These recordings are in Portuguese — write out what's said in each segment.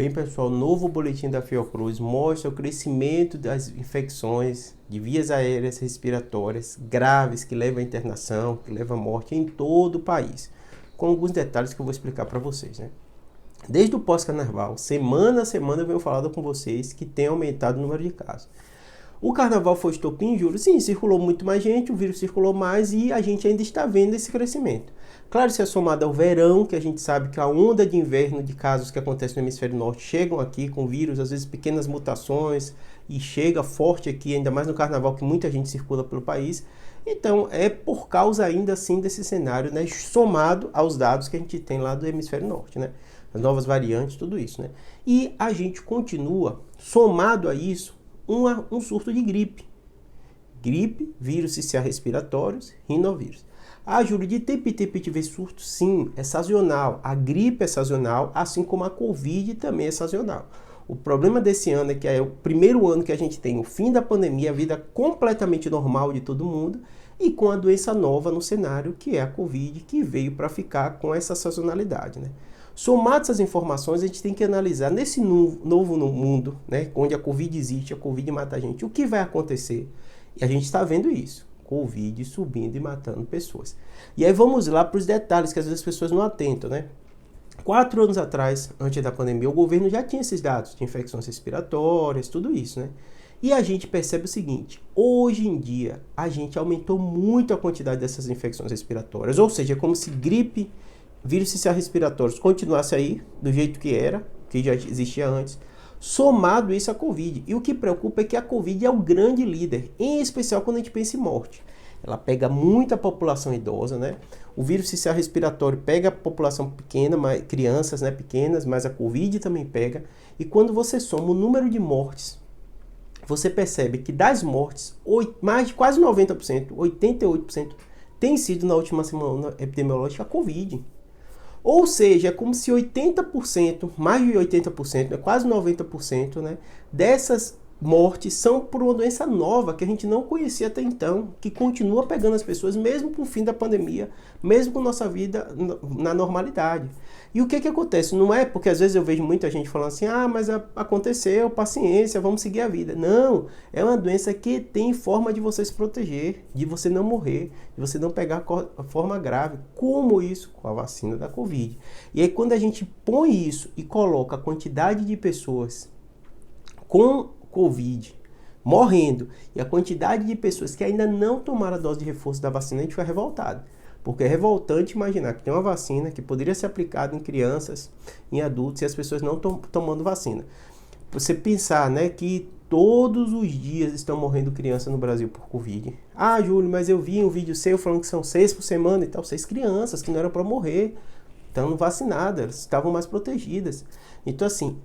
Bem, pessoal, novo boletim da Fiocruz mostra o crescimento das infecções de vias aéreas respiratórias graves que levam à internação, que levam à morte em todo o país, com alguns detalhes que eu vou explicar para vocês, né? Desde o pós-carnaval, semana a semana eu venho falando com vocês que tem aumentado o número de casos. O carnaval foi estopim, juro, sim, circulou muito mais gente, o vírus circulou mais e a gente ainda está vendo esse crescimento. Claro, isso é somado ao verão, que a gente sabe que a onda de inverno de casos que acontecem no hemisfério norte chegam aqui com vírus, às vezes pequenas mutações, e chega forte aqui, ainda mais no carnaval, que muita gente circula pelo país. Então, é por causa ainda assim desse cenário, né, somado aos dados que a gente tem lá do hemisfério norte, né? As novas variantes, tudo isso, né? E a gente continua, somado a isso, um surto de gripe. Gripe, vírus sinciciais respiratórios, rinovírus. Ah, Júlio, de tempo em tempo a gente vê surto? Sim, é sazonal. A gripe é sazonal, assim como a Covid também é sazonal. O problema desse ano é que é o primeiro ano que a gente tem o fim da pandemia, a vida completamente normal de todo mundo, e com a doença nova no cenário, que é a Covid, que veio para ficar com essa sazonalidade, né? Somadas essas informações, a gente tem que analisar nesse novo mundo, né, onde a Covid existe, a Covid mata a gente, o que vai acontecer? E a gente está vendo isso, Covid subindo e matando pessoas. E aí vamos lá para os detalhes que às vezes as pessoas não atentam, né? 4 anos atrás, antes da pandemia, o governo já tinha esses dados de infecções respiratórias, tudo isso, né? E a gente percebe o seguinte, hoje em dia, a gente aumentou muito a quantidade dessas infecções respiratórias, ou seja, é como se gripe, vírus sinciciais respiratórios continuasse aí, do jeito que era, que já existia antes, somado isso à Covid. E o que preocupa é que a Covid é o grande líder, em especial quando a gente pensa em morte. Ela pega muita população idosa, né? O vírus sincicial respiratório pega a população pequena, crianças, né, pequenas, mas a Covid também pega. E quando você soma o número de mortes, você percebe que das mortes, mais de quase 90%, 88%, tem sido na última semana epidemiológica a Covid. Ou seja, é como se 80%, mais de 80%, quase 90%, né, dessas mortes são por uma doença nova que a gente não conhecia até então, que continua pegando as pessoas mesmo com o fim da pandemia, mesmo com nossa vida na normalidade. E o que acontece? Não é porque às vezes eu vejo muita gente falando assim, ah, mas aconteceu, paciência, vamos seguir a vida. Não, é uma doença que tem forma de você se proteger, de você não morrer, de você não pegar a forma grave, como isso com a vacina da Covid. E aí quando a gente põe isso e coloca a quantidade de pessoas com Covid morrendo e a quantidade de pessoas que ainda não tomaram a dose de reforço da vacina, a gente fica revoltado. Porque é revoltante imaginar que tem uma vacina que poderia ser aplicada em crianças, em adultos, e as pessoas não estão tomando vacina. Você pensar, né, que todos os dias estão morrendo crianças no Brasil por Covid. Ah, Júlio, mas eu vi um vídeo seu falando que são 6 por semana e tal. 6 crianças que não eram para morrer, estão vacinadas, elas estavam mais protegidas. Então, assim,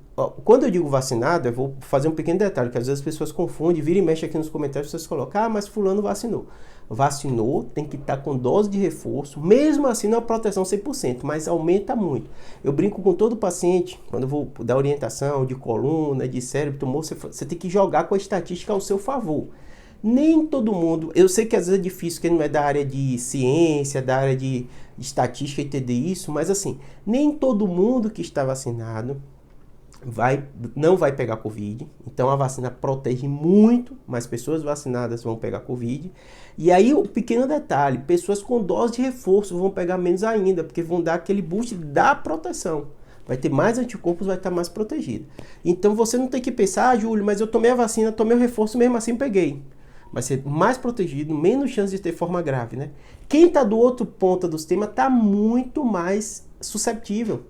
quando eu digo vacinado, eu vou fazer um pequeno detalhe, que às vezes as pessoas confundem, vira e mexe aqui nos comentários, vocês colocam, ah, mas fulano vacinou. Vacinou, tem que estar com dose de reforço, mesmo assim não é proteção 100%, mas aumenta muito. Eu brinco com todo paciente, quando eu vou dar orientação de coluna, de cérebro, tumor, você tem que jogar com a estatística ao seu favor. Nem todo mundo, eu sei que às vezes é difícil, que não é da área de ciência, da área de estatística entender isso, mas assim, nem todo mundo que está vacinado não vai pegar Covid. Então a vacina protege muito, mas pessoas vacinadas vão pegar Covid. E aí o pequeno detalhe, pessoas com dose de reforço vão pegar menos ainda, porque vão dar aquele boost da proteção. Vai ter mais anticorpos, vai estar mais protegido. Então você não tem que pensar, ah, Júlio, mas eu tomei a vacina, tomei o reforço, mesmo assim peguei. Vai ser mais protegido, menos chance de ter forma grave, né? Quem está do outro ponto do sistema está muito mais susceptível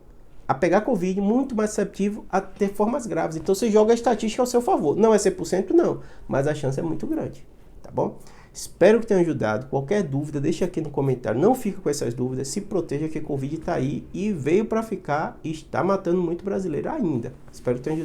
a pegar Covid, muito mais susceptível a ter formas graves. Então você joga a estatística ao seu favor. Não é 100% não, mas a chance é muito grande, tá bom? Espero que tenha ajudado. Qualquer dúvida, deixa aqui no comentário. Não fique com essas dúvidas, se proteja que a Covid está aí e veio para ficar e está matando muito brasileiro ainda. Espero que tenha ajudado.